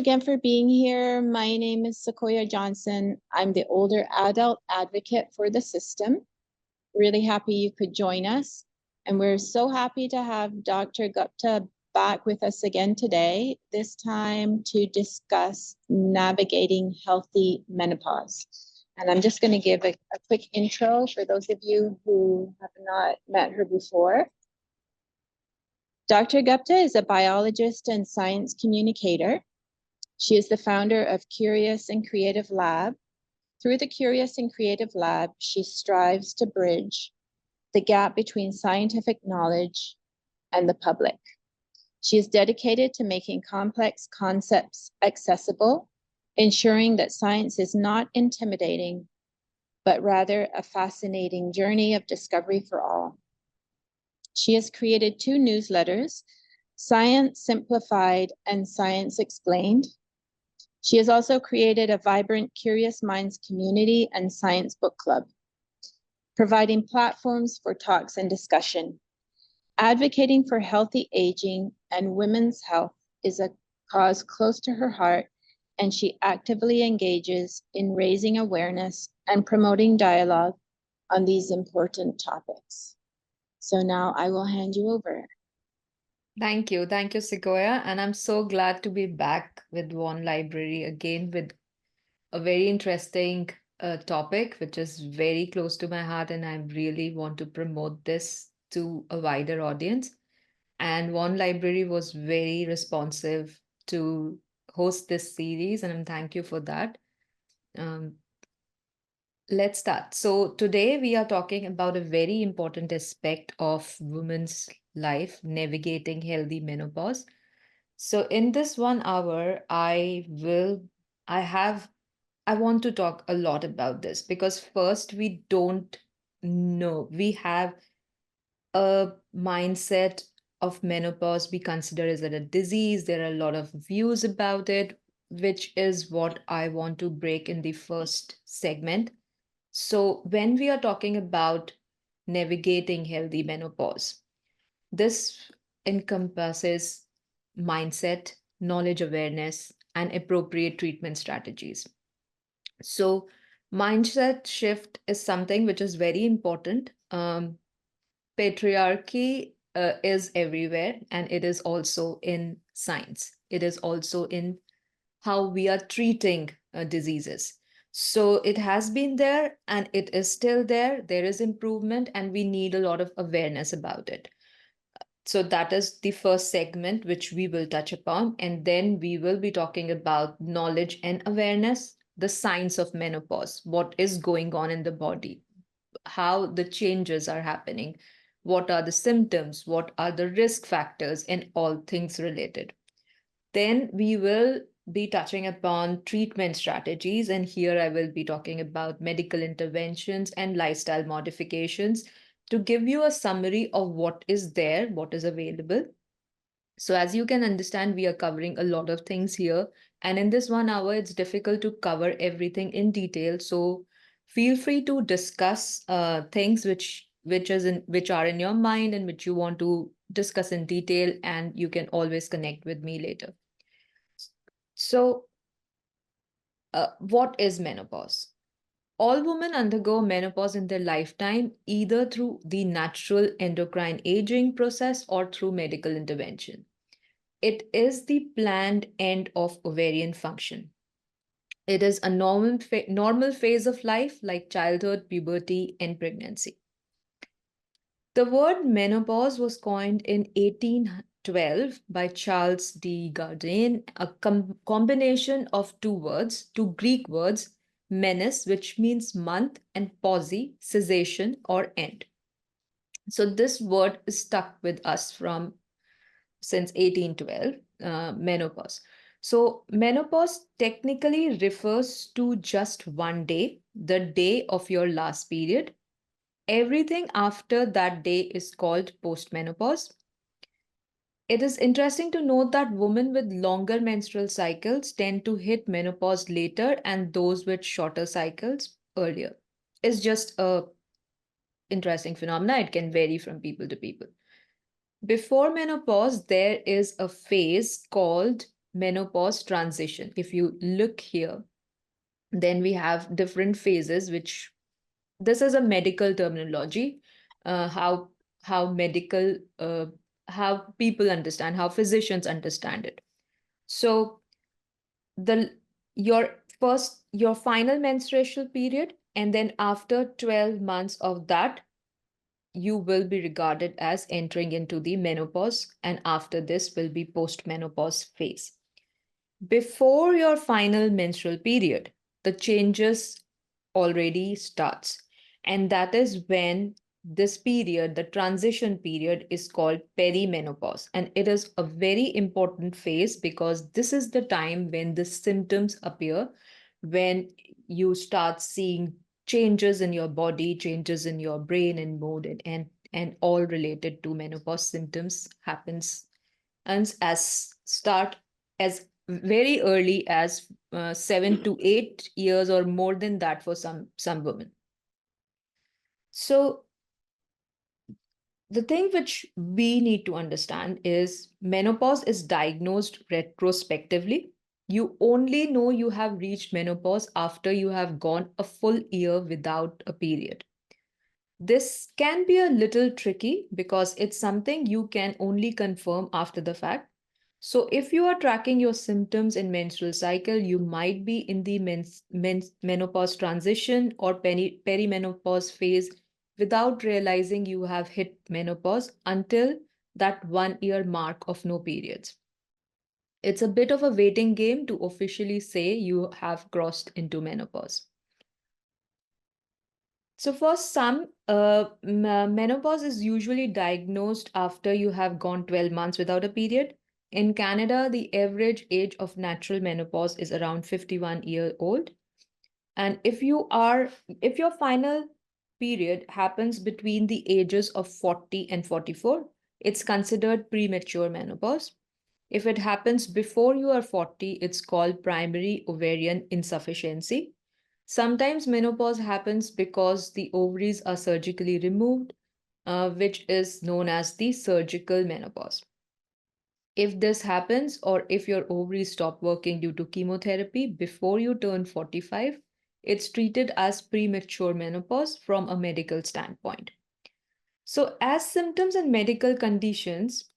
again for being here. My name is Sequoia Johnson. I'm the older adult advocate for the system. Really happy you could join us. And we're so happy to have Dr. Gupta back with us again today, this time to discuss navigating healthy menopause. And I'm just going to give a quick intro for those of you who have not met her before. Dr. Gupta is a biologist and science communicator. She is the founder of Curious and Creative Lab. Through the Curious and Creative Lab, she strives to bridge the gap between scientific knowledge and the public. She is dedicated to making complex concepts accessible, ensuring that science is not intimidating, but rather a fascinating journey of discovery for all. She has created 2 newsletters, Science Simplified and Science Explained. She has also created a vibrant Curious Minds community and science book club, providing platforms for talks and discussion. Advocating for healthy aging and women's health is a cause close to her heart, and she actively engages in raising awareness and promoting dialogue on these important topics. So now I will hand you over. Thank you, Sequoia. And I'm so glad to be back with One Library again with a very interesting topic, which is very close to my heart, and I really want to promote this to a wider audience. And One Library was very responsive to host this series, and thank you for that. Um, let's start. So today we are talking about a very important aspect of women's life, navigating healthy menopause. So in this 1 hour, I want to talk a lot about this because first we don't know. We have a mindset of menopause we consider as a disease. There are a lot of views about it, which is what I want to break in the first segment. So when we are talking about navigating healthy menopause, this encompasses mindset, knowledge awareness, and appropriate treatment strategies. So, mindset shift is something which is very important. Patriarchy is everywhere, and it is also in science, it is also in how we are treating diseases. So, it has been there and it is still there. There is improvement, and we need a lot of awareness about it. So that is the first segment which we will touch upon. And then we will be talking about knowledge and awareness, the science of menopause, what is going on in the body, how the changes are happening, what are the symptoms, what are the risk factors, and all things related. Then we will be touching upon treatment strategies. And here I will be talking about medical interventions and lifestyle modifications to give you a summary of what is there, what is available. So, as you can understand, we are covering a lot of things here. And in this 1 hour, it's difficult to cover everything in detail. So, feel free to discuss things which are in your mind and which you want to discuss in detail, and you can always connect with me later. So, what is menopause? All women undergo menopause in their lifetime, either through the natural endocrine aging process or through medical intervention. It is the planned end of ovarian function. It is a normal phase of life like childhood, puberty, and pregnancy. The word menopause was coined in 1812 by Charles D. Gardner, a combination of two Greek words, menes, which means month, and pausi, cessation or end. So this word is stuck with us from since 1812, menopause. So menopause technically refers to just one day, the day of your last period. Everything after that day is called postmenopause. It is interesting to note that women with longer menstrual cycles tend to hit menopause later and those with shorter cycles earlier. It's just a interesting phenomena. It can vary from people to people. Before menopause, there is a phase called menopause transition. If you look here, then we have different phases, which this is a medical terminology, how medical how people understand, how physicians understand it. So the your final menstrual period, and then after 12 months of that, you will be regarded as entering into the menopause, and after this will be postmenopause phase. Before your final menstrual period, the changes already starts. And that is when this period, the transition period, is called perimenopause. And it is a very important phase because this is the time when the symptoms appear, when you start seeing changes in your body, changes in your brain and mood, and all related to menopause symptoms happens, and as start as very early as 7 to 8 years or more than that for some women. So the thing which we need to understand is menopause is diagnosed retrospectively. You only know you have reached menopause after you have gone a full year without a period. This can be a little tricky because it's something you can only confirm after the fact. So, if you are tracking your symptoms in menstrual cycle, you might be in the menopause transition or perimenopause phase without realizing you have hit menopause until that 1 year mark of no periods. It's a bit of a waiting game to officially say you have crossed into menopause. So, for some, menopause is usually diagnosed after you have gone 12 months without a period. In Canada, the average age of natural menopause is around 51 years old. And if your final period happens between the ages of 40 and 44, it's considered premature menopause. If it happens before you are 40, it's called primary ovarian insufficiency. Sometimes menopause happens because the ovaries are surgically removed, which is known as the surgical menopause. If this happens, or if your ovaries stop working due to chemotherapy before you turn 45, it's treated as premature menopause from a medical standpoint. So, as symptoms and medical conditions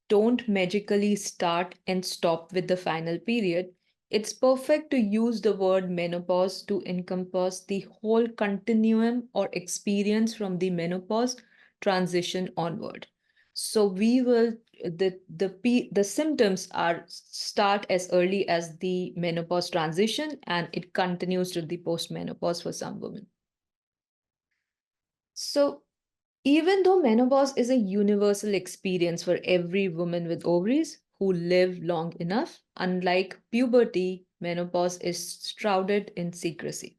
don't magically start and stop with the final period, it's perfect to use the word menopause to encompass the whole continuum or experience from the menopause transition onward. So we will the symptoms are start as early as the menopause transition, and it continues to the postmenopause for some women. So even though menopause is a universal experience for every woman with ovaries who live long enough, unlike puberty, menopause is shrouded in secrecy.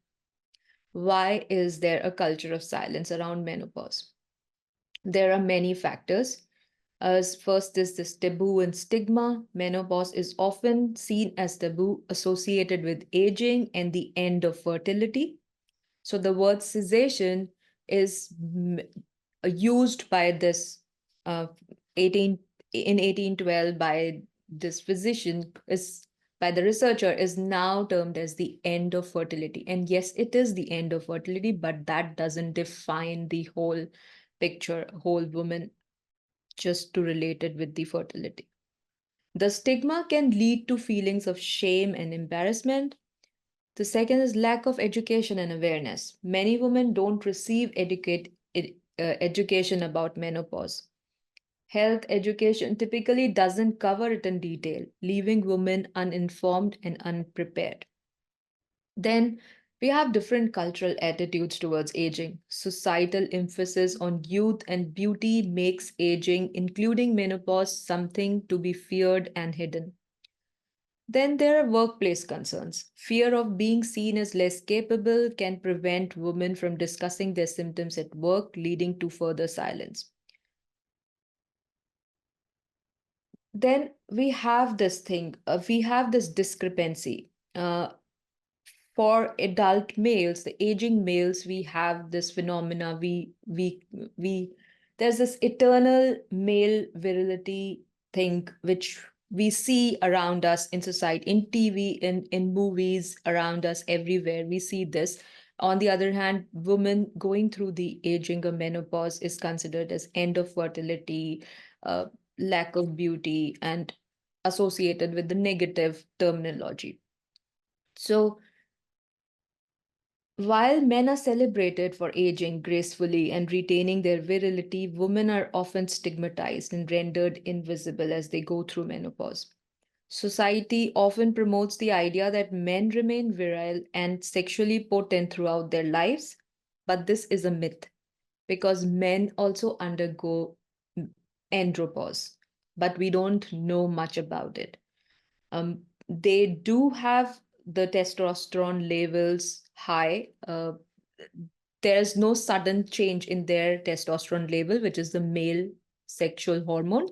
Why is there a culture of silence around menopause? There are many factors. As first is this taboo and stigma. Menopause is often seen as taboo associated with aging and the end of fertility. So the word cessation is used by this uh, 18 in 1812 by this physician, is by the researcher, is now termed as the end of fertility. And yes, it is the end of fertility, but that doesn't define the whole picture, whole woman, just to relate it with the fertility. The stigma can lead to feelings of shame and embarrassment. The second is lack of education and awareness. Many women don't receive education about menopause. Health education typically doesn't cover it in detail, leaving women uninformed and unprepared. Then we have different cultural attitudes towards aging. Societal emphasis on youth and beauty makes aging, including menopause, something to be feared and hidden. Then there are workplace concerns. Fear of being seen as less capable can prevent women from discussing their symptoms at work, leading to further silence. Then we have this discrepancy. For adult males, the aging males, we have this phenomena. We there's this eternal male virility thing, which we see around us in society, in TV, in movies, around us everywhere. We see this. On the other hand, women going through the aging or menopause is considered as end of fertility, uh, lack of beauty, and associated with the negative terminology. So while men are celebrated for aging gracefully and retaining their virility, women are often stigmatized and rendered invisible as they go through menopause. Society often promotes the idea that men remain virile and sexually potent throughout their lives, but this is a myth because men also undergo andropause, but we don't know much about it. They do have the testosterone levels high. There's no sudden change in their testosterone level, which is the male sexual hormone.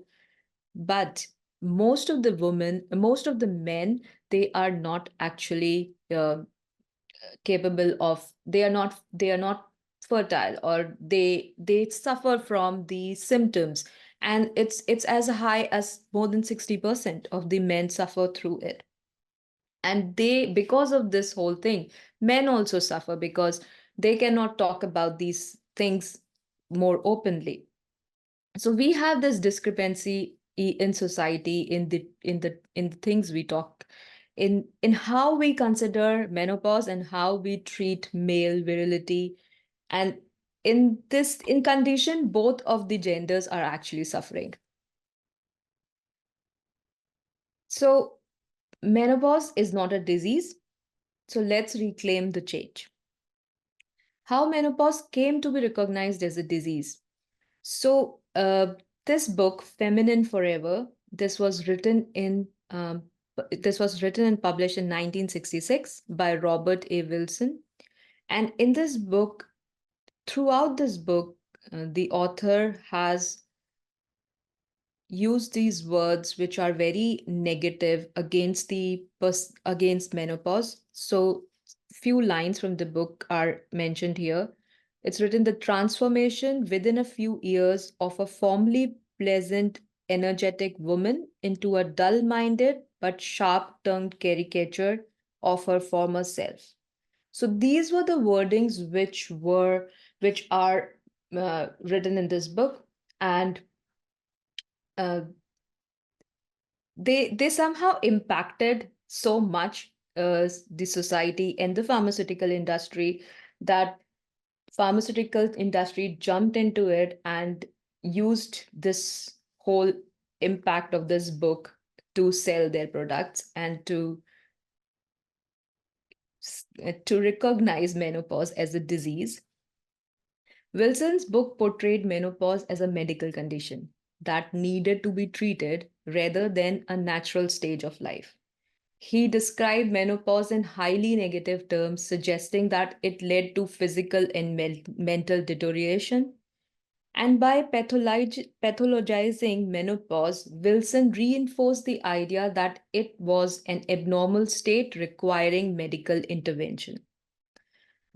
But most of the men, they are not actually capable of, they are not fertile, or they suffer from the symptoms. And it's as high as more than 60% of the men suffer through it. And they, because of this whole thing, men also suffer because they cannot talk about these things more openly. So we have this discrepancy in society, in the things we talk, in how we consider menopause and how we treat male virility. And in condition, both of the genders are actually suffering. So menopause is not a disease. So let's reclaim the change. How menopause came to be recognized as a disease. So, this book, Feminine Forever, this was written and published in 1966 by Robert A. Wilson. And in this book, throughout this book, the author has used these words which are very negative against against menopause. So few lines from the book are mentioned here. It's written: the transformation within a few years of a formerly pleasant, energetic woman into a dull-minded but sharp-tongued caricature of her former self. So these were the wordings which are written in this book. And uh, they somehow impacted so much the society and the pharmaceutical industry, that pharmaceutical industry jumped into it and used this whole impact of this book to sell their products and to recognize menopause as a disease. Wilson's book portrayed menopause as a medical condition that needed to be treated rather than a natural stage of life. He described menopause in highly negative terms, suggesting that it led to physical and mental deterioration. And by pathologizing menopause, Wilson reinforced the idea that it was an abnormal state requiring medical intervention.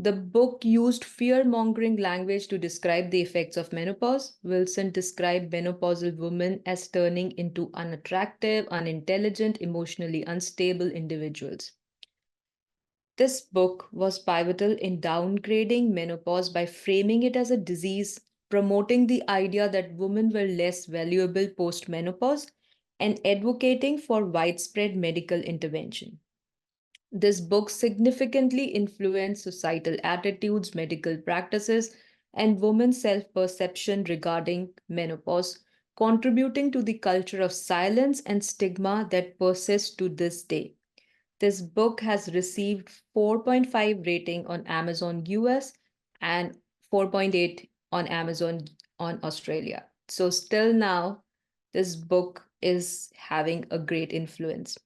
The book used fear mongering language to describe the effects of menopause. Wilson described menopausal women as turning into unattractive, unintelligent, emotionally unstable individuals. This book was pivotal in downgrading menopause by framing it as a disease, promoting the idea that women were less valuable post menopause, and advocating for widespread medical intervention. This book significantly influenced societal attitudes, medical practices, and women's self perception regarding menopause, contributing to the culture of silence and stigma that persists to this day. This book has received 4.5 rating on Amazon US and 4.8 on Amazon on Australia. So still now, this book is having a great influence.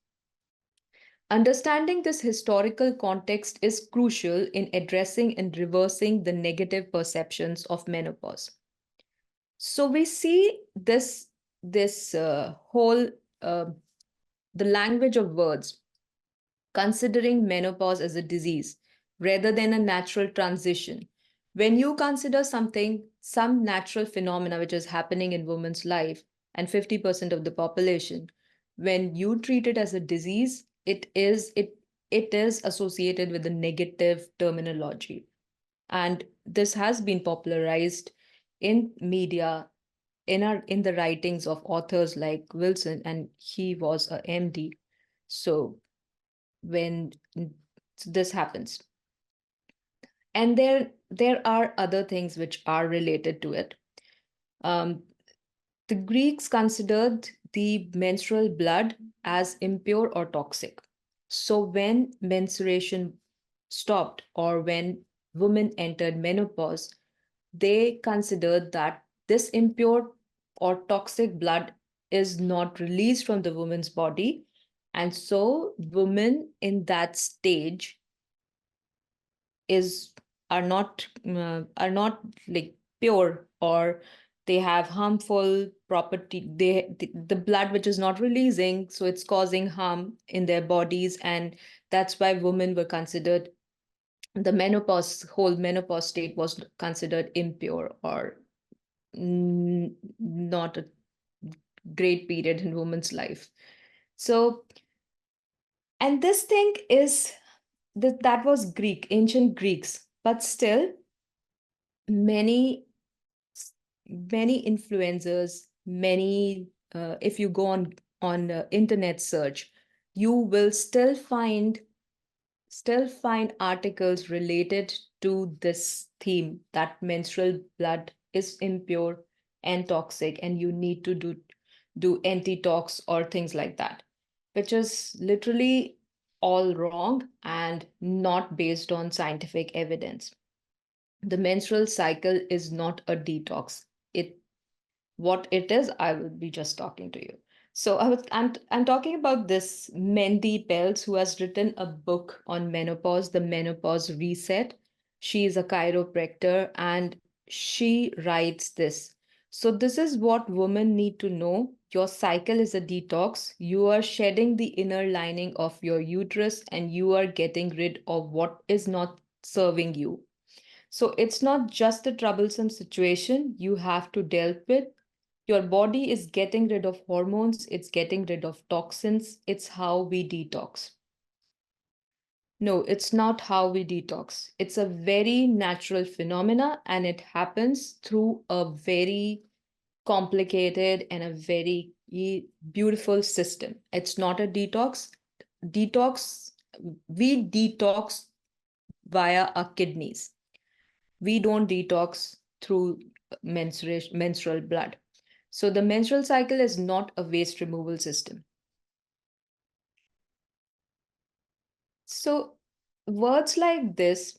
Understanding this historical context is crucial in addressing and reversing the negative perceptions of menopause. So we see this whole the language of words, considering menopause as a disease rather than a natural transition. When you consider something, some natural phenomena which is happening in women's life and 50% of the population, when you treat it as a disease, it is associated with a negative terminology. And this has been popularized in media, in the writings of authors like Wilson, and he was a MD. So when this happens, and there are other things which are related to it. Um, the Greeks considered the menstrual blood as impure or toxic. So when menstruation stopped, or when women entered menopause, they considered that this impure or toxic blood is not released from the woman's body. And so women in that stage is are not like pure, or they have harmful property. The blood which is not releasing, so it's causing harm in their bodies, and that's why women were considered, the whole menopause state was considered impure, or not a great period in woman's life. So, and this thing is that was ancient Greeks, but still many many influencers, many if you go on internet search, you will still find articles related to this theme, that menstrual blood is impure and toxic, and you need to do anti-tox or things like that, which is literally all wrong and not based on scientific evidence. The menstrual cycle is not a detox. It What it is, I will be just talking to you. So I'm talking about this Mandy Pelz, who has written a book on menopause, the Menopause Reset. She is a chiropractor, and she writes this. So this is what women need to know. Your cycle is a detox. You are shedding the inner lining of your uterus, and you are getting rid of what is not serving you. So it's not just a troublesome situation you have to deal with. Your body is getting rid of hormones, it's getting rid of toxins. It's how we detox. No, it's not how we detox. It's a very natural phenomena, and it happens through a very complicated and a very beautiful system. It's not a detox. Detox, we detox via our kidneys. We don't detox through menstrual blood. So the menstrual cycle is not a waste removal system. So words like this,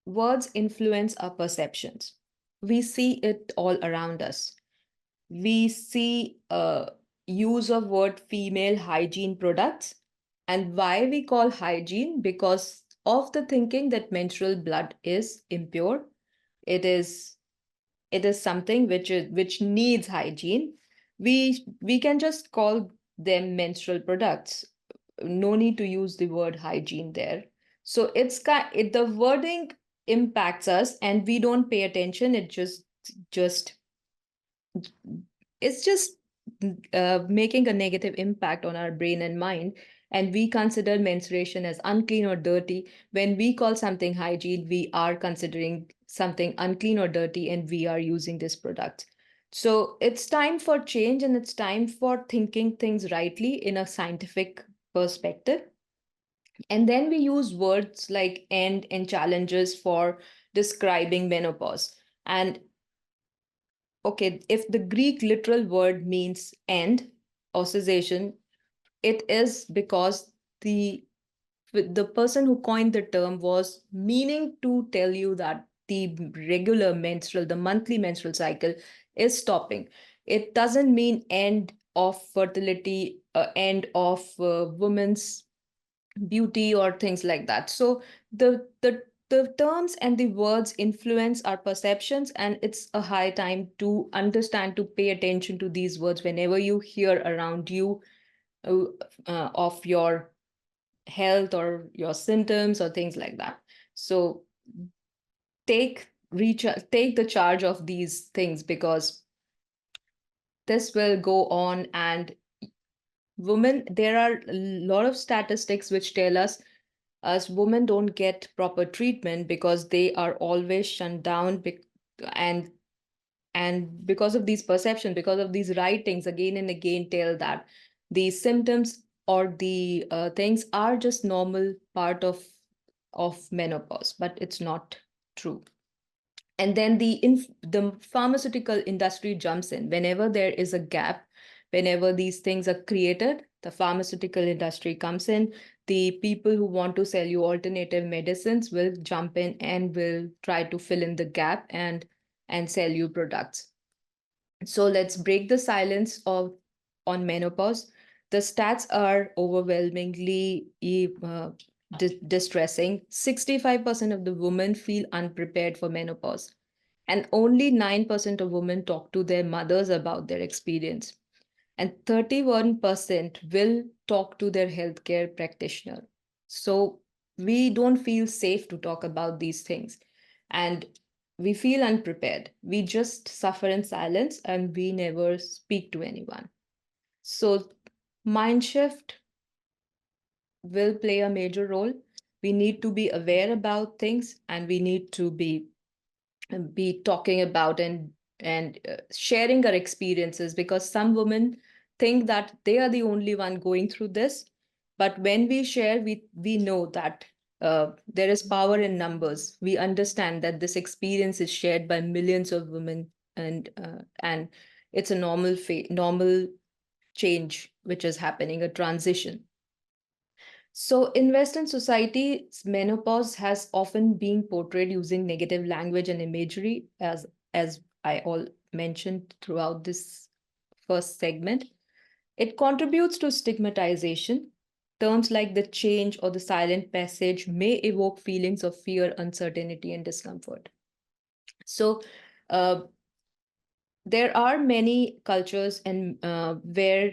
words influence our perceptions. We see it all around us. We see use of word female hygiene products. And why we call hygiene? Because of the thinking that menstrual blood is impure. It is it is something which needs hygiene. We can just call them menstrual products. No need to use the word hygiene there. So the wording impacts us, and we don't pay attention. Just it's just making a negative impact on our brain and mind. And we consider menstruation as unclean or dirty. When we call something hygiene, we are considering something unclean or dirty, and we are using this product. So it's time for change, and it's time for thinking things rightly in a scientific perspective. And then we use words like end and challenges for describing menopause. And okay, if the Greek literal word means end or cessation, it is because the person who coined the term was meaning to tell you that the the monthly menstrual cycle is stopping. It doesn't mean end of fertility, end of women's beauty or things like that. So the terms and the words influence our perceptions, and it's a high time to understand, to pay attention to these words whenever you hear around you uh, of your health or your symptoms or things like that. So take the charge of these things, because this will go on, and women, there are a lot of statistics which tell us as women don't get proper treatment because they are always shunned down, and because of these perceptions, because of these writings again and again tell that these symptoms or the things are just normal part of menopause, but it's not true. And then the pharmaceutical industry jumps in whenever there is a gap. Whenever these things are created, the pharmaceutical industry comes in. The people who want to sell you alternative medicines will jump in and will try to fill in the gap and sell you products. So let's break the silence of on menopause. The stats are overwhelmingly distressing. 65% of the women feel unprepared for menopause, and only 9% of women talk to their mothers about their experience. And 31% will talk to their healthcare practitioner. So we don't feel safe to talk about these things. And we feel unprepared. We just suffer in silence and we never speak to anyone. So mind shift will play a major role. We need to be aware about things, and we need to be talking about and sharing our experiences, because some women think that they are the only one going through this. But when we share, we know that there is power in numbers. We understand that this experience is shared by millions of women, and it's a normal change which is happening, a transition. So, in Western society, menopause has often been portrayed using negative language and imagery, as I all mentioned throughout this first segment. It contributes to stigmatization. Terms like the change or the silent passage may evoke feelings of fear, uncertainty, and discomfort. So, uh, there are many cultures and where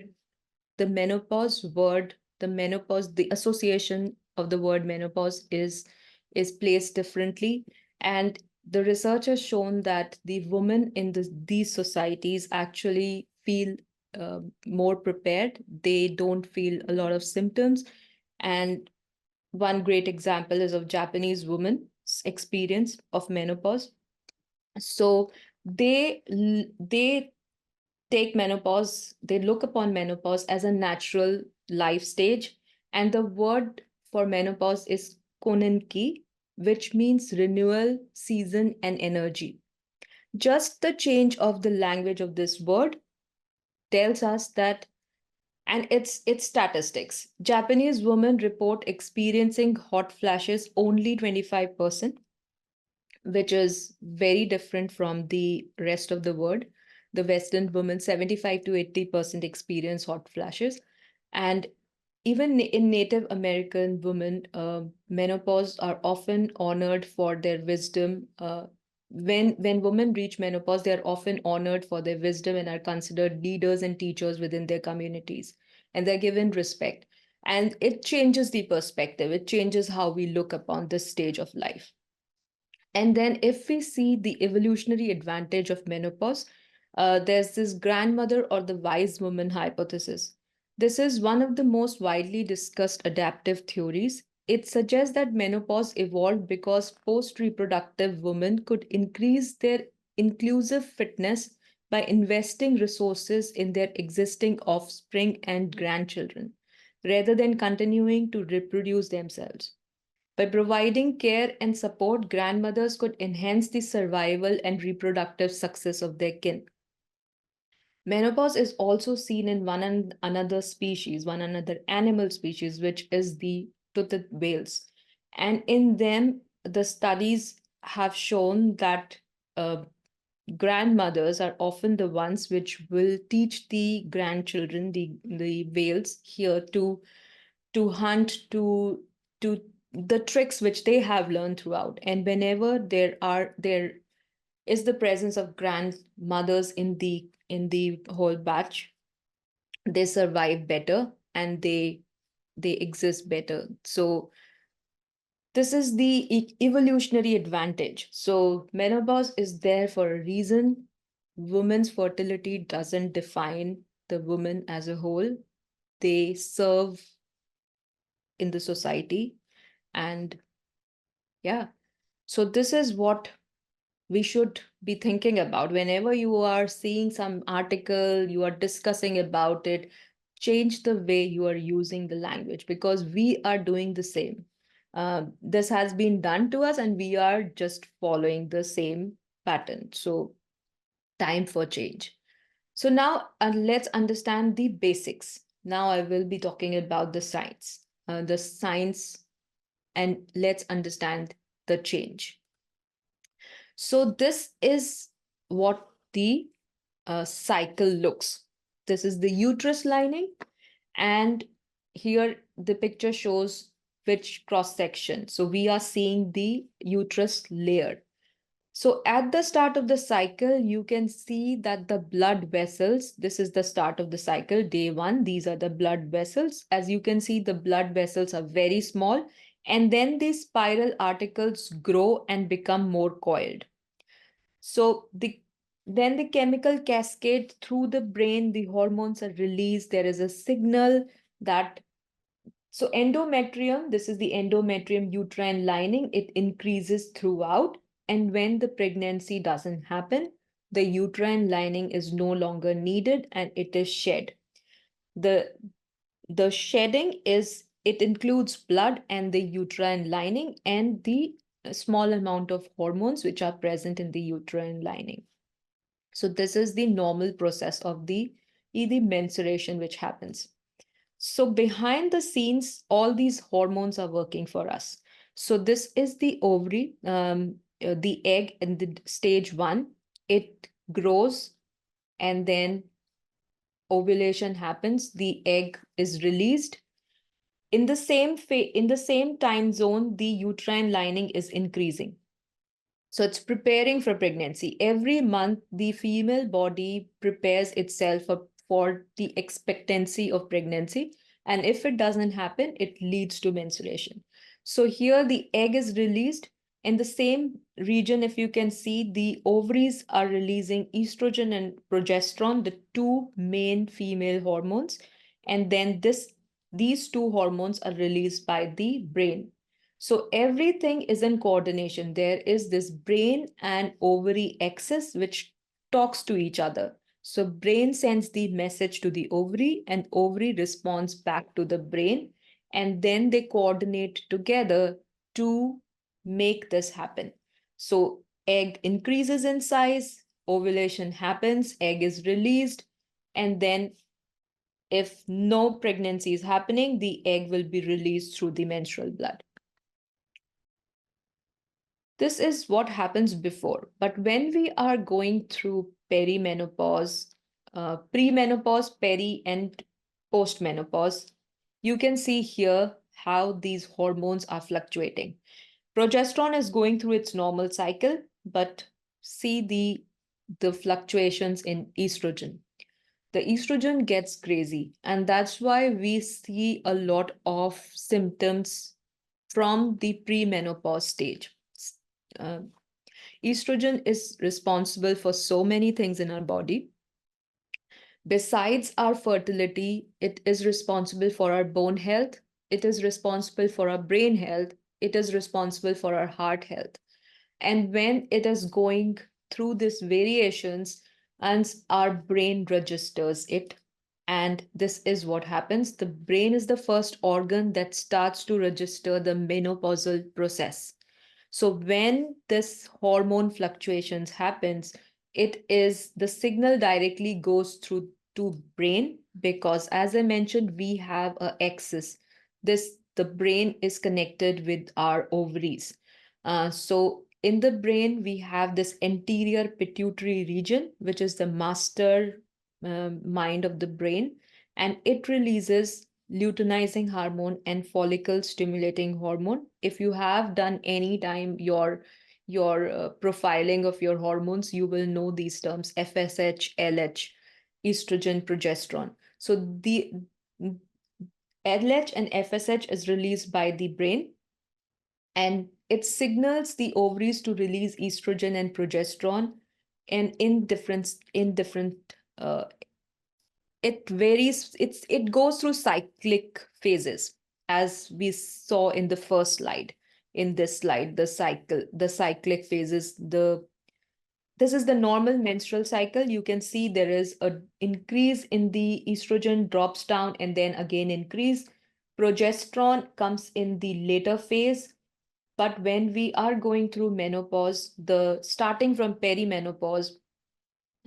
the menopause word, the association of the word menopause is placed differently. And the research has shown that the women in these societies actually feel more prepared. They don't feel a lot of symptoms. And one great example is of Japanese women's experience of menopause. So they take menopause, they look upon menopause as a natural life stage. And the word for menopause is konenki, which means renewal, season, and energy. Just the change of the language of this word tells us that, and it's statistics. Japanese women report experiencing hot flashes only 25%, which is very different from the rest of the world. The Western women, 75 to 80% experience hot flashes. And even in Native American women, menopause are often honored for their wisdom. When women reach menopause, they are often honored for their wisdom and are considered leaders and teachers within their communities. And they're given respect. And it changes the perspective. It changes how we look upon this stage of life. And then, if we see the evolutionary advantage of menopause, there's this grandmother or the wise woman hypothesis. This is one of the most widely discussed adaptive theories. It suggests that menopause evolved because post reproductive women could increase their inclusive fitness by investing resources in their existing offspring and grandchildren, rather than continuing to reproduce themselves. By providing care and support, grandmothers could enhance the survival and reproductive success of their kin. Menopause is also seen in one another animal species, which is the toothed whales. And in them, the studies have shown that grandmothers are often the ones which will teach the grandchildren, the whales here, to hunt, to the tricks which they have learned throughout. And whenever there is the presence of grandmothers in the whole batch, they survive better and they exist better. So this is the evolutionary advantage. So menopause is there for a reason. Women's fertility doesn't define the woman as a whole. they serve in the society. And yeah, so this is what we should be thinking about whenever you are seeing some article, you are discussing about it. Change the way you are using the language, because we are doing the same. This has been done to us and we are just following the same pattern. So time for change. So now let's understand the basics. Now I will be talking about the science, and let's understand the change. So this is what the cycle looks. This is the uterus lining, and here the picture shows which cross section. So we are seeing the uterus layer. So at the start of the cycle, you can see that the blood vessels, this is the start of the cycle, day one, these are the blood vessels. As you can see, the blood vessels are very small, and then these spiral articles grow and become more coiled. So then the chemical cascade through the brain, the hormones are released. There is a signal that, so endometrium, this is the endometrium uterine lining, it increases throughout. And when the pregnancy doesn't happen, the uterine lining is no longer needed and it is shed. The the shedding is, it includes blood and the uterine lining and the small amount of hormones which are present in the uterine lining. So this is the normal process of the menstruation which happens. So behind the scenes, all these hormones are working for us. So this is the ovary, the egg in the stage one. It grows and then ovulation happens. The egg is released. In the in the same time zone, the uterine lining is increasing. So it's preparing for pregnancy. Every month, the female body prepares itself for the expectancy of pregnancy. And if it doesn't happen, it leads to menstruation. So here the egg is released. In the same region, if you can see, the ovaries are releasing estrogen and progesterone, the two main female hormones. And then these two hormones are released by the brain. So everything is in coordination. There is this brain and ovary axis which talks to each other. So brain sends the message to the ovary and ovary responds back to the brain, and then they coordinate together to make this happen. So egg increases in size, ovulation happens, egg is released, and then if no pregnancy is happening, the egg will be released through the menstrual blood. This is what happens before. But when we are going through perimenopause, premenopause, peri, and postmenopause, you can see here how these hormones are fluctuating. Progesterone is going through its normal cycle, but see the fluctuations in estrogen. The estrogen gets crazy, and that's why we see a lot of symptoms from the premenopause stage. Uh, Estrogen is responsible for so many things in our body. Besides our fertility, it is responsible for our bone health, it is responsible for our brain health, it is responsible for our heart health. And when it is going through these variations, and our brain registers it. And this is what happens. The brain is the first organ that starts to register the menopausal process. So when this hormone fluctuations happens, it is the signal directly goes through to brain, because as I mentioned, we have a axis. The brain is connected with our ovaries. So in the brain, we have this anterior pituitary region, which is the master mind of the brain, and it releases luteinizing hormone and follicle stimulating hormone. If you have done any time your profiling of your hormones, you will know these terms: FSH, LH, estrogen, progesterone. So the LH and FSH is released by the brain, and it signals the ovaries to release estrogen and progesterone, and in different it varies. It goes through cyclic phases, as we saw in the first slide. In this slide, the cyclic phases, this is the normal menstrual cycle. You can see there is a increase in the estrogen, drops down, and then again increase. Progesterone comes in the later phase. But when we are going through menopause, the starting from perimenopause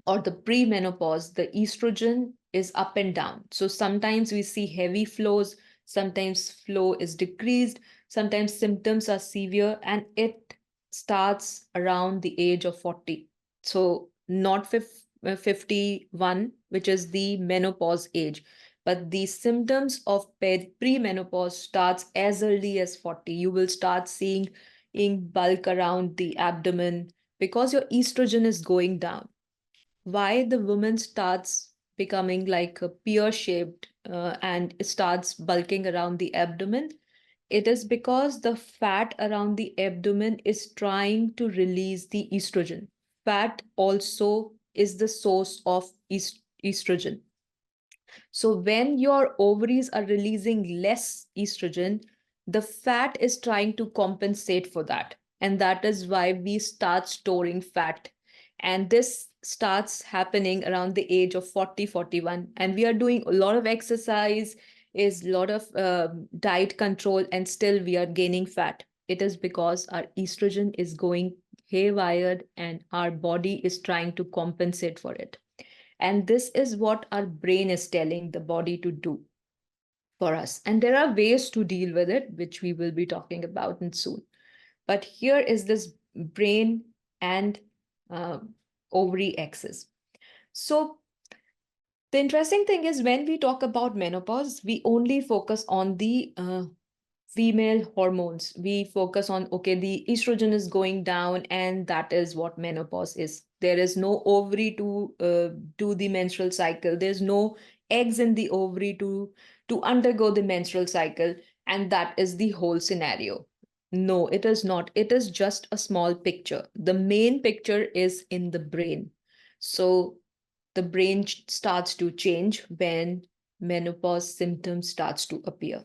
or the premenopause, the estrogen is up and down. So sometimes we see heavy flows, sometimes flow is decreased, sometimes symptoms are severe, and it starts around the age of 40. So not 51, which is the menopause age, but the symptoms of premenopause starts as early as 40. You will start seeing in bulk around the abdomen because your estrogen is going down. Why the woman starts becoming like a pear shaped and starts bulking around the abdomen? It is because the fat around the abdomen is trying to release the estrogen. Fat also is the source of estrogen. So when your ovaries are releasing less estrogen, the fat is trying to compensate for that. And that is why we start storing fat. And this starts happening around the age of 40, 41. And we are doing a lot of exercise, is a lot of diet control, and still we are gaining fat. It is because our estrogen is going haywire and our body is trying to compensate for it. And this is what our brain is telling the body to do for us. And there are ways to deal with it, which we will be talking about in soon. But here is this brain and uh, ovary axis. So the interesting thing is when we talk about menopause, we only focus on the female hormones. We focus on, okay, the estrogen is going down, and that is what menopause is. There is no ovary to do the menstrual cycle. There's no eggs in the ovary to undergo the menstrual cycle, and that is the whole scenario. No, it is not. It is just a small picture. The main picture is in the brain. So the brain starts to change when menopause symptoms starts to appear.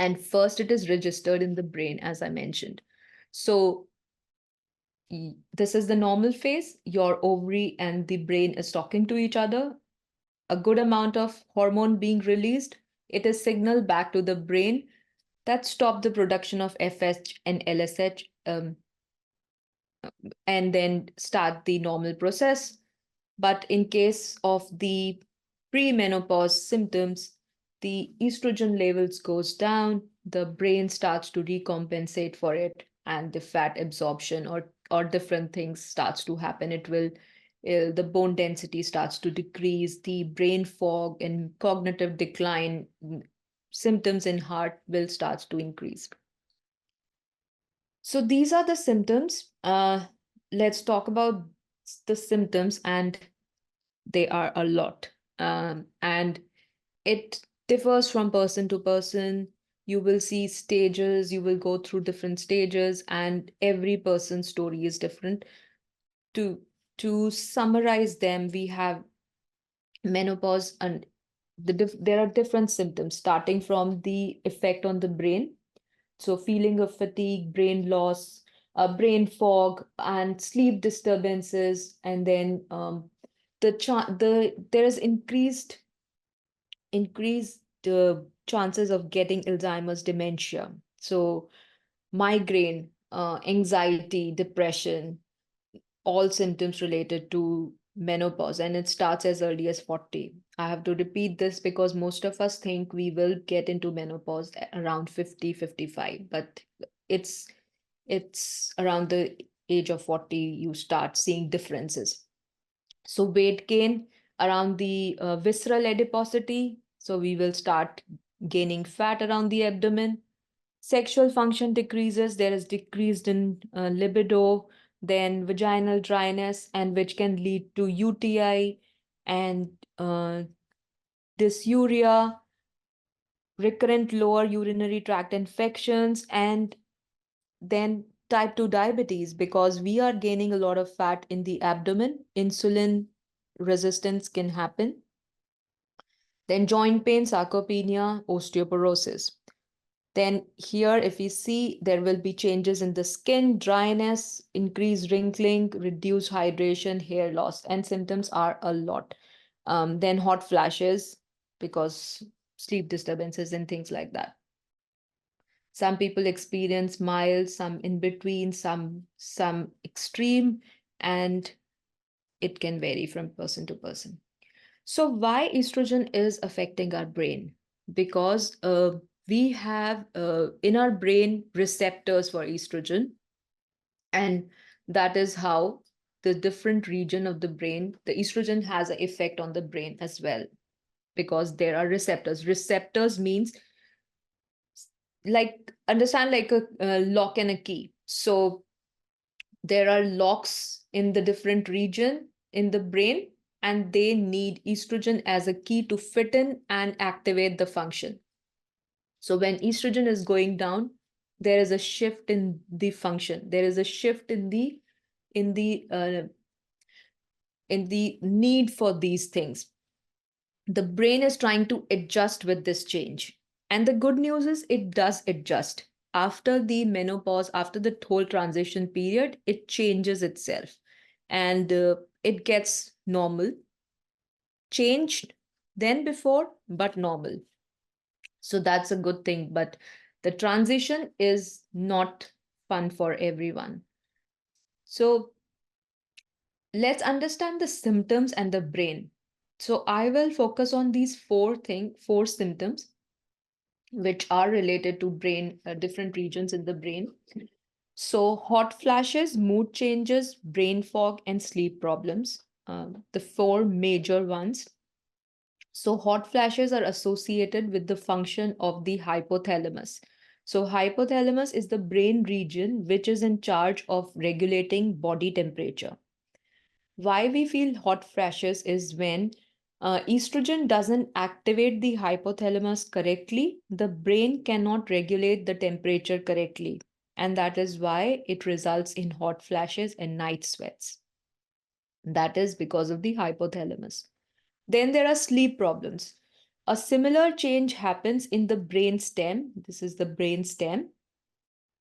And first it is registered in the brain, as I mentioned. So this is the normal phase. Your ovary and the brain is talking to each other. A good amount of hormone being released. It is signaled back to the brain that stop the production of FSH and LSH, and then start the normal process. But in case of the premenopause symptoms, the estrogen levels goes down, the brain starts to recompensate for it, and the fat absorption or different things starts to happen. It will the bone density starts to decrease, the brain fog and cognitive decline, symptoms in heart will start to increase. So these are the symptoms. Let's talk about the symptoms, and they are a lot. And it differs from person to person. You will see stages, you will go through different stages, and every person's story is different. To to summarize them, we have menopause, and there are different symptoms starting from the effect on the brain. So feeling of fatigue, brain loss, brain fog, and sleep disturbances, and then there is increased chances of getting Alzheimer's, dementia. So migraine, anxiety, depression, all symptoms related to menopause, and it starts as early as 40. I have to repeat this because most of us think we will get into menopause around 50, 55, but it's it's around the age of 40 you start seeing differences. So weight gain around the visceral adiposity. So we will start gaining fat around the abdomen. Sexual function decreases. There is decreased in libido, then vaginal dryness, and which can lead to UTI and dysuria, recurrent lower urinary tract infections, and then type 2 diabetes, because we are gaining a lot of fat in the abdomen. Insulin resistance can happen. Then joint pain, sarcopenia, osteoporosis. Then here, if we see, there will be changes in the skin, dryness, increased wrinkling, reduced hydration, hair loss, and symptoms are a lot. Then hot flashes because sleep disturbances and things like that. Some people experience mild, some in between, some extreme, and it can vary from person to person. So why estrogen is affecting our brain? Because we have in our brain receptors for estrogen, and that is how the different region of the brain, the estrogen has an effect on the brain as well, because there are receptors. Receptors means, like, understand, like a lock and a key. So there are locks in the different region in the brain, and they need estrogen as a key to fit in and activate the function. So when estrogen is going down, there is a shift in the function. There is a shift in the in the uh, in the need for these things. The brain is trying to adjust with this change. And the good news is it does adjust. After the menopause, after the whole transition period, it changes itself, and it gets normal, changed than before, but normal. So that's a good thing. But the transition is not fun for everyone. So let's understand the symptoms and the brain. So I will focus on these four symptoms which are related to brain, different regions in the brain. So hot flashes, mood changes, brain fog, and sleep problems. The four major ones. So hot flashes are associated with the function of the hypothalamus. So hypothalamus is the brain region which is in charge of regulating body temperature. Why we feel hot flashes is when estrogen doesn't activate the hypothalamus correctly, the brain cannot regulate the temperature correctly. And that is why it results in hot flashes and night sweats. That is because of the hypothalamus. Then there are sleep problems. A similar change happens in the brain stem. This is the brain stem,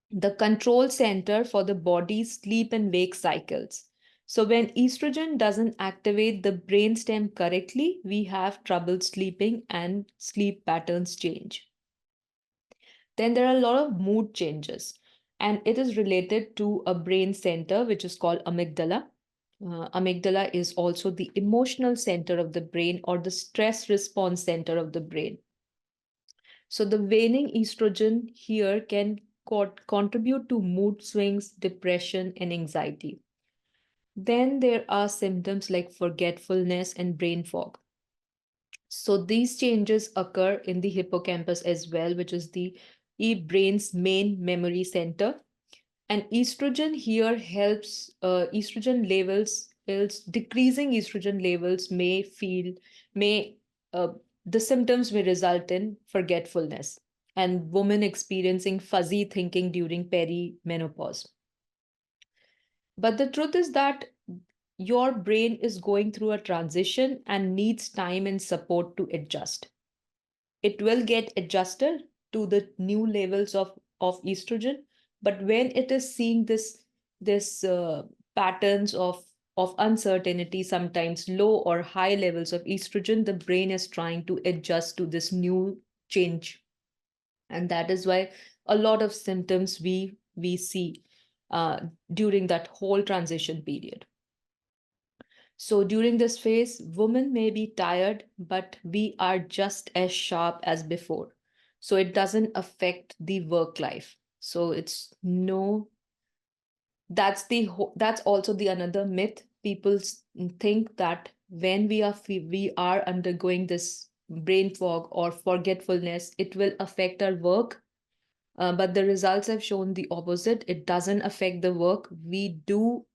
the control center for the body's sleep and wake cycles. So when estrogen doesn't activate the brainstem correctly, we have trouble sleeping and sleep patterns change. Then there are a lot of mood changes, and it is related to a brain center which is called amygdala. Amygdala is also the emotional center of the brain, or the stress response center of the brain. So the waning estrogen here can contribute to mood swings, depression, and anxiety. Then there are symptoms like forgetfulness and brain fog. So these changes occur in the hippocampus as well, which is the brain's main memory center. And estrogen here helps, decreasing estrogen levels may uh, the symptoms may result in forgetfulness and women experiencing fuzzy thinking during perimenopause. But the truth is that your brain is going through a transition and needs time and support to adjust. It will get adjusted to the new levels of estrogen, but when it is seeing this patterns of uncertainty, sometimes low or high levels of estrogen, the brain is trying to adjust to this new change. And that is why a lot of symptoms we see uh, during that whole transition period. So during this phase, women may be tired, but we are just as sharp as before. So it doesn't affect the work life. So it's no, that's also the another myth. People think that when we are undergoing this brain fog or forgetfulness, it will affect our work. But the results have shown the opposite. It doesn't affect the work. We do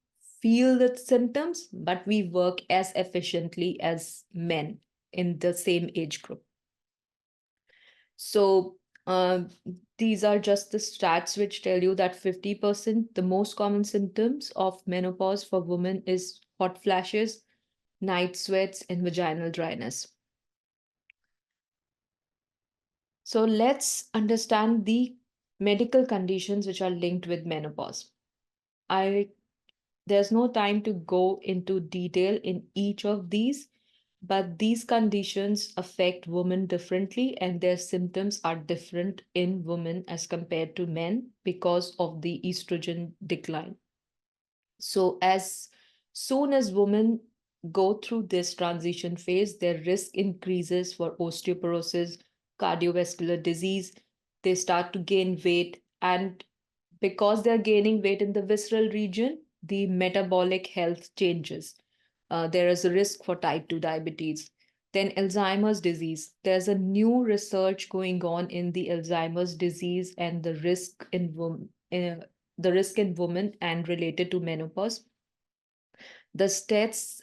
feel the symptoms, but we work as efficiently as men in the same age group. So these are just the stats which tell you that 50%, the most common symptoms of menopause for women is hot flashes, night sweats, and vaginal dryness. So let's understand the medical conditions which are linked with menopause. I There's no time to go into detail in each of these, but these conditions affect women differently and their symptoms are different in women as compared to men because of the estrogen decline. So, as soon as women go through this transition phase, their risk increases for osteoporosis, cardiovascular disease. They start to gain weight, and because they're gaining weight in the visceral region, the metabolic health changes. There is a risk for type 2 diabetes. Then Alzheimer's disease. There's a new research going on in the Alzheimer's disease and the risk in women and related to menopause. The stats,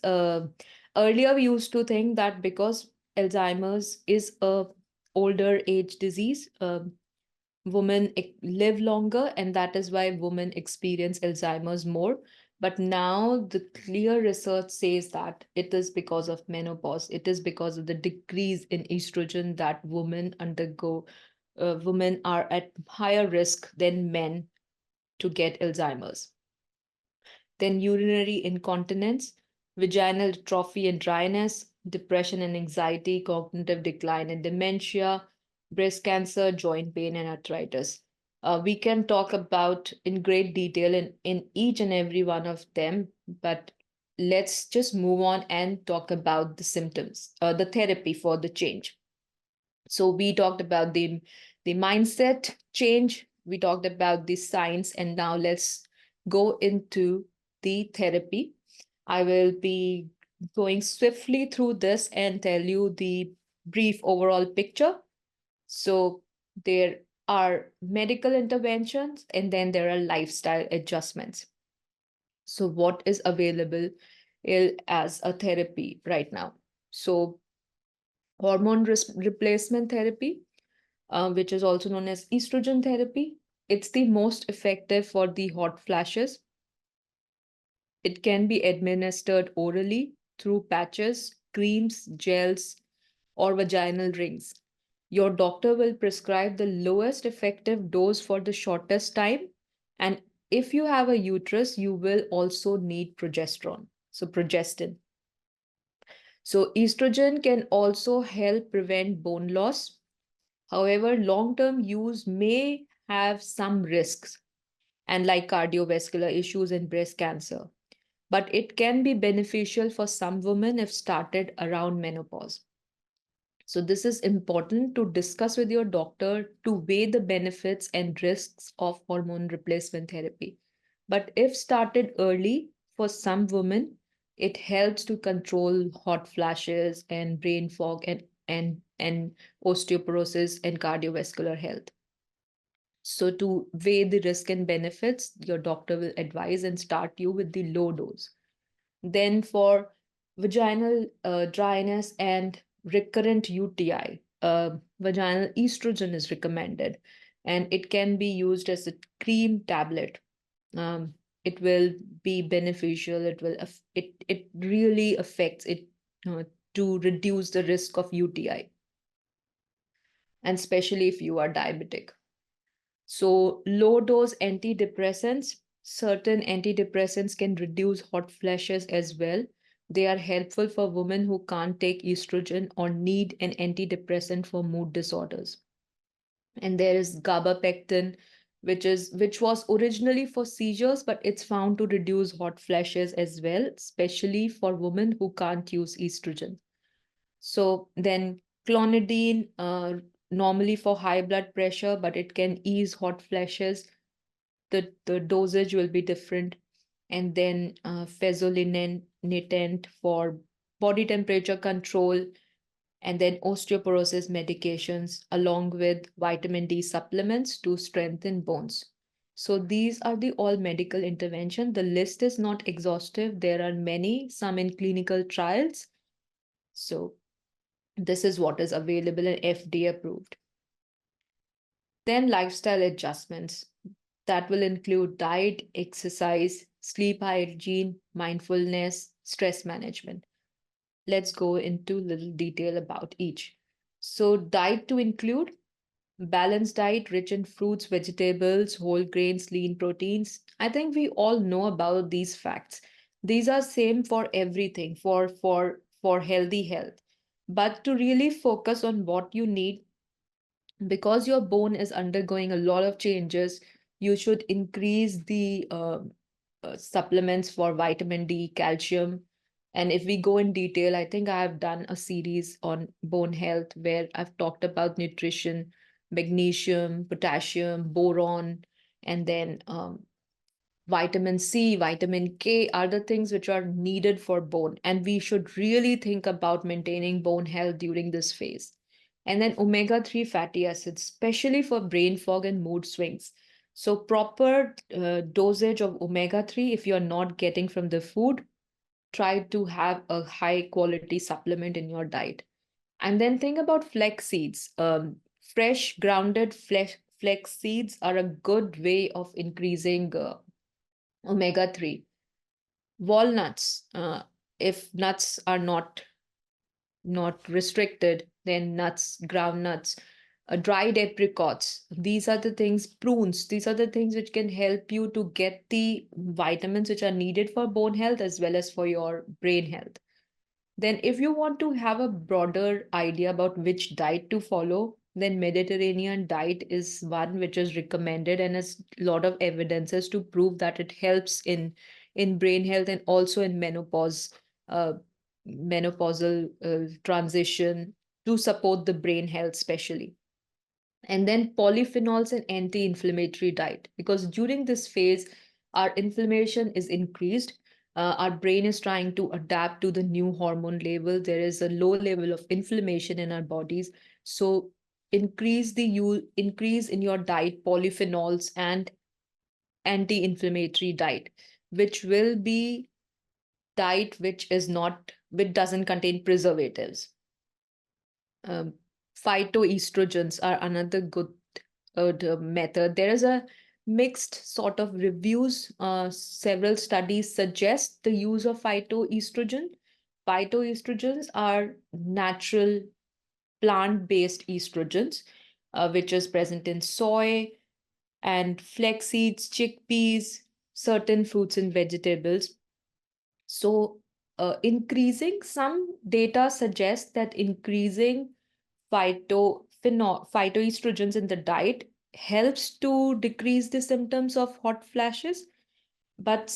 earlier we used to think that because Alzheimer's is a older age disease, women live longer, and that is why women experience Alzheimer's more. But now the clear research says that it is because of menopause, it is because of the decrease in estrogen that women undergo. Women are at higher risk than men to get Alzheimer's. Then urinary incontinence, vaginal atrophy and dryness, depression and anxiety, cognitive decline and dementia, breast cancer, joint pain, and arthritis. We can talk about in great detail in each and every one of them, but let's just move on and talk about the symptoms, the therapy for the change. So we talked about the mindset change, we talked about the science, and now let's go into the therapy. I will be going swiftly through this and tell you the brief overall picture. So there are medical interventions and then there are lifestyle adjustments. So what is available as a therapy right now? So hormone replacement therapy, which is also known as estrogen therapy. It's the most effective for the hot flashes. It can be administered orally through patches, creams, gels, or vaginal rings. Your doctor will prescribe the lowest effective dose for the shortest time. And if you have a uterus, you will also need progesterone. So, progestin. So, estrogen can also help prevent bone loss. However, long term use may have some risks, and like cardiovascular issues and breast cancer. But it can be beneficial for some women if started around menopause. So, this is important to discuss with your doctor to weigh the benefits and risks of hormone replacement therapy. But if started early, for some women, it helps to control hot flashes and brain fog and osteoporosis and cardiovascular health. So, to weigh the risk and benefits, your doctor will advise and start you with the low dose. Then, for vaginal dryness and recurrent UTI, vaginal estrogen is recommended, and it can be used as a cream tablet. It will be beneficial. It really affects it to reduce the risk of UTI, and especially if you are diabetic. So, low dose antidepressants, certain antidepressants can reduce hot flashes as well. They are helpful for women who can't take estrogen or need an antidepressant for mood disorders. And there is gabapentin, which was originally for seizures, but it's found to reduce hot flashes as well, especially for women who can't use estrogen. So then clonidine, normally for high blood pressure, but it can ease hot flashes. The dosage will be different. And then fezolinetant for body temperature control, and then osteoporosis medications, along with vitamin D supplements to strengthen bones. So these are the all medical intervention. The list is not exhaustive. There are many, some in clinical trials. So this is what is available and FDA approved. Then lifestyle adjustments that will include diet, exercise, sleep hygiene, mindfulness, stress management. Let's go into little detail about each. So diet to include, Balanced diet rich in fruits, vegetables, whole grains, lean proteins. I think we all know about these facts. These are same for everything, for healthy health. But to really focus on what you need, because your bone is undergoing a lot of changes, you should increase the supplements for vitamin D, calcium. And if we go in detail, I think I have done a series on bone health where I've talked about nutrition, magnesium, potassium, boron, and then vitamin C, vitamin K are the things which are needed for bone. And we should really think about maintaining bone health during this phase. And then omega 3 fatty acids, especially for brain fog and mood swings. So, proper dosage of omega 3, if you're not getting from the food, try to have a high quality supplement in your diet. And then think about flex seeds. Fresh, grounded flex seeds are a good way of increasing omega 3. Walnuts, if nuts are not restricted, then nuts, ground nuts, dried apricots, these are the things, prunes, these are the things which can help you to get the vitamins which are needed for bone health as well as for your brain health. Then, if you want to have a broader idea about which diet to follow, then Mediterranean diet is one which is recommended and has a lot of evidences to prove that it helps in brain health and also in uh, menopausal transition to support the brain health, especially. And then polyphenols and anti-inflammatory diet, because during this phase our inflammation is increased. Our brain is trying to adapt to the new hormone level. There is a low level of inflammation in our bodies. So increase in your diet polyphenols and anti-inflammatory diet, which will be diet which doesn't contain preservatives. um, Phytoestrogens are another good method. There is a mixed sort of reviews. Several studies suggest the use of phytoestrogen. Phytoestrogens are natural plant-based estrogens, which is present in soy and flax seeds, chickpeas, certain fruits and vegetables. So, increasing some data suggests that increasing phytoestrogens in the diet helps to decrease the symptoms of hot flashes, but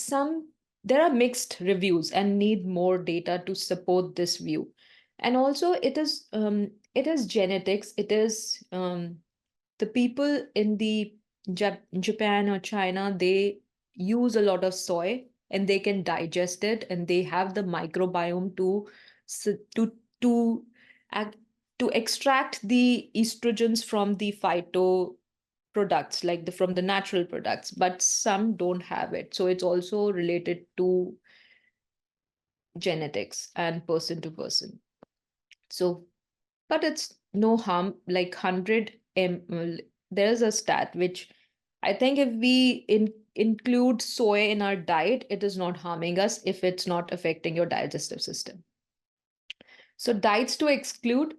there are mixed reviews and need more data to support this view. And also, it is genetics. It is the people in the Japan or China, they use a lot of soy and they can digest it and they have the microbiome to to act, to extract the estrogens from the phyto products, like from the natural products, but some don't have it. So it's also related to genetics and person to person. So, but it's no harm, like 100 there's a stat which I think if we include soy in our diet, it is not harming us if it's not affecting your digestive system. So diets to exclude: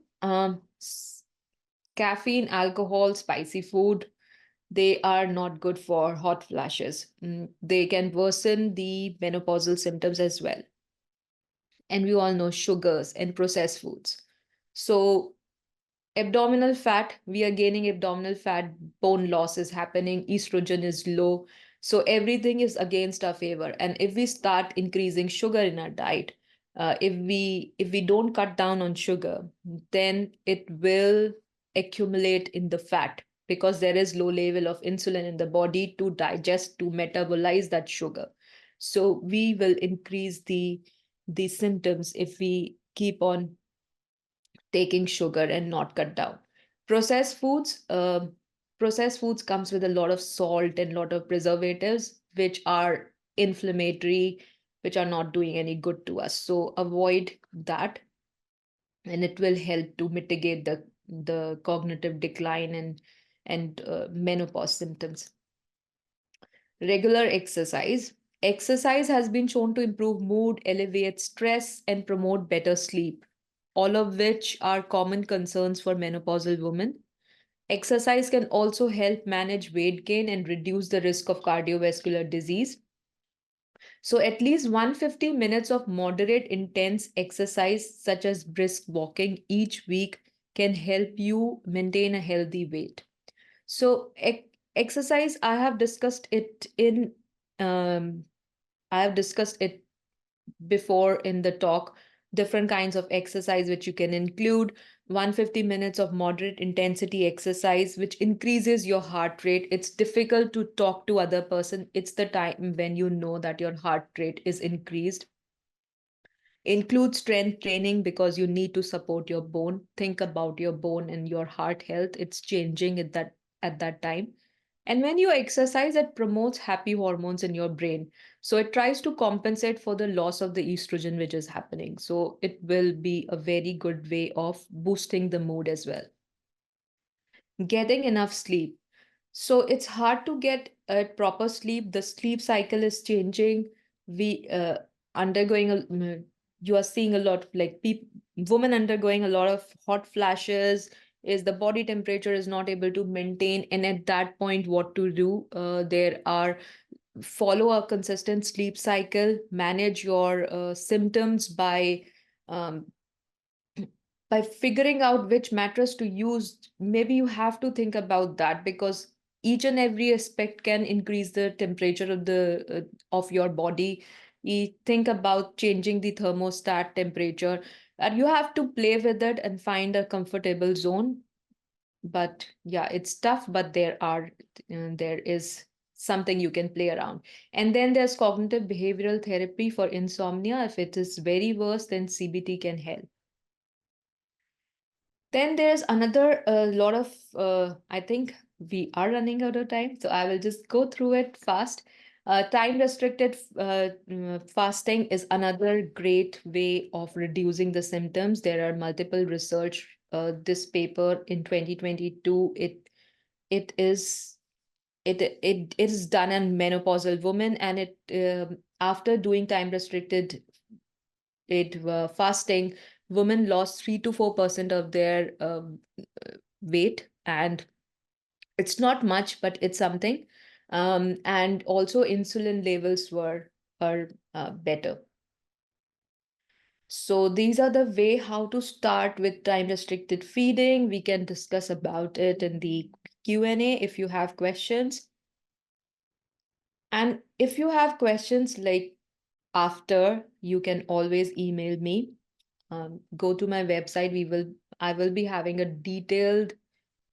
caffeine, alcohol, spicy food, they are not good for hot flashes. They can worsen the menopausal symptoms as well. And we all know sugars and processed foods. So abdominal fat, we are gaining abdominal fat, bone loss is happening, estrogen is low. So everything is against our favor. And if we start increasing sugar in our diet, if we don't cut down on sugar, then it will accumulate in the fat because there is low level of insulin in the body to digest, to metabolize that sugar. So we will increase the symptoms if we keep on taking sugar and not cut down. Processed foods, processed foods comes with a lot of salt and a lot of preservatives, which are inflammatory, which are not doing any good to us. So avoid that, and it will help to mitigate the cognitive decline and menopause symptoms. Regular exercise. Exercise has been shown to improve mood, elevate stress, and promote better sleep, all of which are common concerns for menopausal women. Exercise can also help manage weight gain and reduce the risk of cardiovascular disease. So, at least 150 minutes of moderate intense exercise, such as brisk walking, each week can help you maintain a healthy weight. So, exercise, um, I have discussed it before in the talk, different kinds of exercise which you can include. 150 minutes of moderate intensity exercise which increases your heart rate. It's difficult to talk to other person. It's the time when you know that your heart rate is increased. Include strength training because you need to support your bone. Think about your bone and your heart health. It's changing at that time. And when you exercise, it promotes happy hormones in your brain. So it tries to compensate for the loss of the estrogen which is happening. So it will be a very good way of boosting the mood as well. Getting enough sleep. So it's hard to get a proper sleep. The sleep cycle is changing. We undergoing you are seeing a lot of like people, women undergoing a lot of hot flashes. Is the body temperature is not able to maintain, and at that point, what to do? There are follow a consistent sleep cycle, manage your symptoms um, by figuring out which mattress to use. Maybe you have to think about that because each and every aspect can increase the temperature of the of your body. You think about changing the thermostat temperature, and you have to play with it and find a comfortable zone. But yeah, it's tough, but there is something you can play around. And then there's cognitive behavioral therapy for insomnia. If it is very worse, then CBT can help. Then there's another lot of, I think we are running out of time, so I will just go through it fast. Time restricted fasting is another great way of reducing the symptoms. There are multiple research. This paper in 2022, it is it is done on menopausal women, and it after doing time restricted fasting, women lost 3 to 4% of their weight, and it's not much, but it's something. And also, insulin levels were are better. So these are the way how to start with time restricted feeding. We can discuss about it in the Q&A if you have questions. And if you have questions like after, you can always email me. Go to my website. I will be having a detailed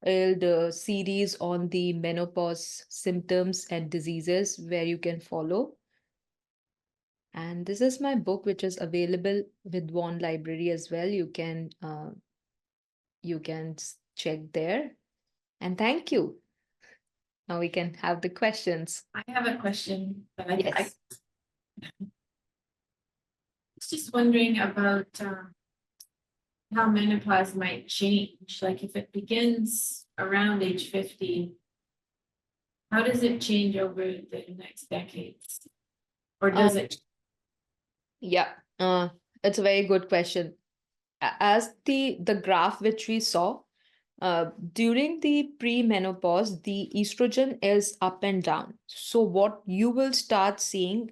series on the menopause symptoms and diseases where you can follow. And this is my book, which is available with One Library as well. You can check there. And thank you. Now we can have the questions. I have a question, but I Yes. was just wondering about how menopause might change. Like if it begins around age 50, how does it change over the next decades? Or does it? Yeah, it's a very good question. As the graph which we saw, during the premenopause, the estrogen is up and down. So what you will start seeing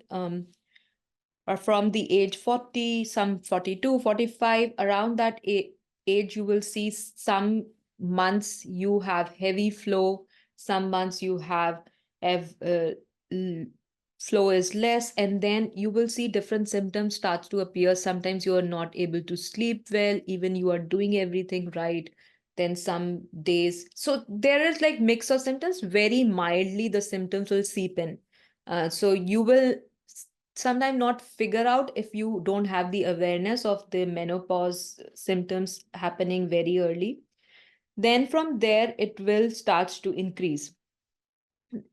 from the age 40, some 42, 45, around that age, you will see some months you have heavy flow, some months you have flow is less, and then you will see different symptoms start to appear. Sometimes you are not able to sleep well, even you are doing everything right. Then some days, so there is like mix of symptoms. Very mildly, the symptoms will seep in. So you will sometimes not figure out if you don't have the awareness of the menopause symptoms happening very early. Then from there, it will start to increase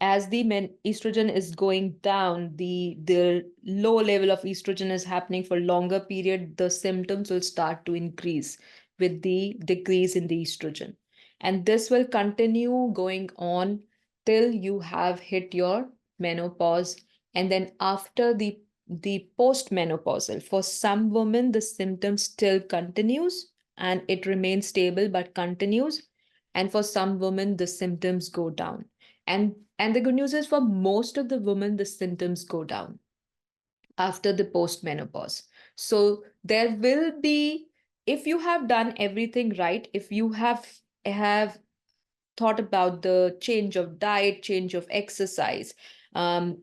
as the estrogen is going down. The low level of estrogen is happening for longer period. The symptoms will start to increase with the decrease in the estrogen, and this will continue going on till you have hit your menopause. And then after the postmenopausal, for some women the symptoms still continues and it remains stable but continues. And for some women, the symptoms go down. And the good news is for most of the women, the symptoms go down after the postmenopause. So there will be, if you have done everything right, if you have thought about the change of diet, change of exercise, um,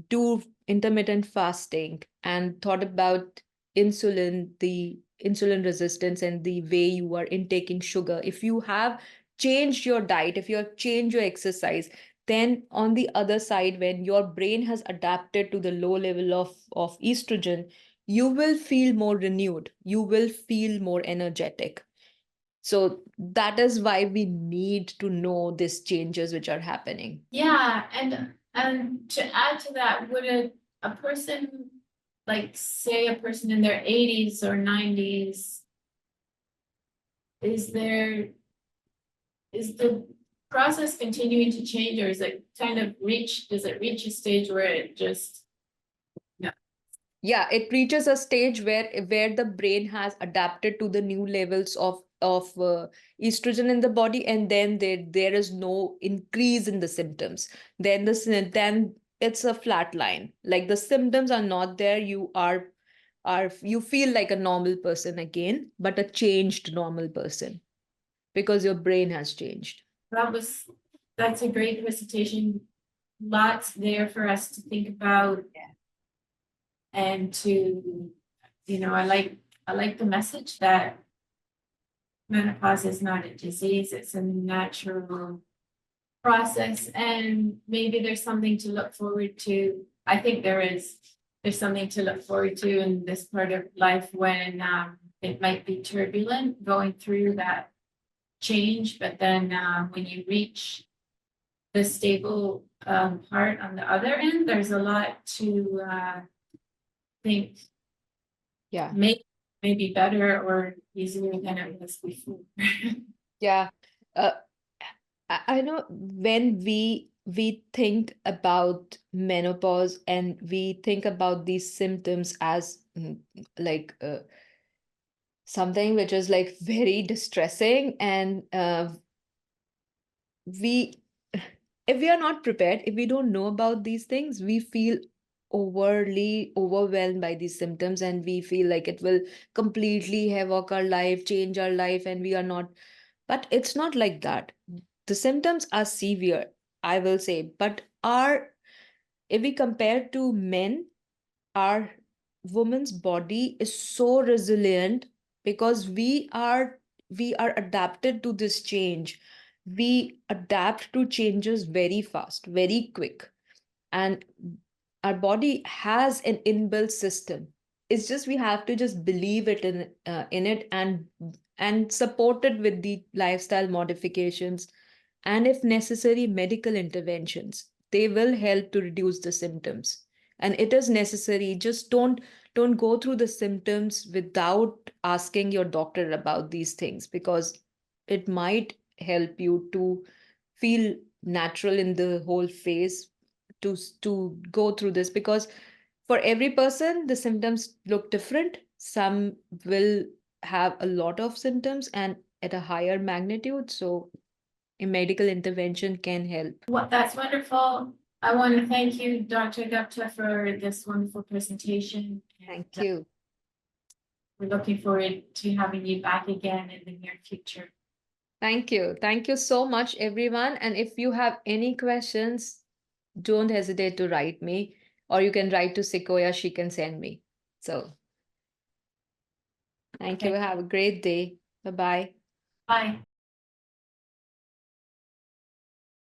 do intermittent fasting, and thought about the insulin resistance and the way you are intaking sugar, if you have changed your diet, if you have changed your exercise, then on the other side, when your brain has adapted to the low level of estrogen, you will feel more renewed, you will feel more energetic. So that is why we need to know these changes which are happening. Yeah, and to add to that, would a person, like say a person in their 80s or 90s, is the process continuing to change, or is it kind of does it reach a stage where it just Yeah, it reaches a stage where the brain has adapted to the new levels of estrogen in the body, and then there is no increase in the symptoms. Then it's a flat line. Like the symptoms are not there. You feel like a normal person again, but a changed normal person because your brain has changed. that's a great presentation. Lots there for us to think about. Yeah. And to, I like the message that menopause is not a disease, it's a natural process, and maybe there's something to look forward to. I think there's something to look forward to in this part of life when it might be turbulent going through that change, but then when you reach the stable part on the other end, there's a lot to think Yeah. maybe better or easier than it was before. Yeah. I know when we think about menopause and we think about these symptoms as like something which is like very distressing, and we if we are not prepared, if we don't know about these things, we feel overly overwhelmed by these symptoms, and we feel like it will completely havoc our life, change our life, and we are not. But it's not like that. The symptoms are severe, I will say, but are, if we compare to men, our woman's body is so resilient because we are adapted to this change. We adapt to changes very fast, very quick, and our body has an inbuilt system. It's just we have to just believe it in it, and support it with the lifestyle modifications, and if necessary medical interventions. They will help to reduce the symptoms, and it is necessary. Just don't go through the symptoms without asking your doctor about these things, because it might help you to feel natural in the whole phase, to go through this, because for every person the symptoms look different. Some will have a lot of symptoms and at a higher magnitude, so a medical intervention can help. That's wonderful. I want to thank you, Dr. Gupta, for this wonderful presentation. Thank you. We're looking forward to having you back again in the near future. Thank you. Thank you so much, everyone. And if you have any questions, don't hesitate to write me, or you can write to Sequoia. She can send me. So thank you. Have a great day. Bye-bye. Bye.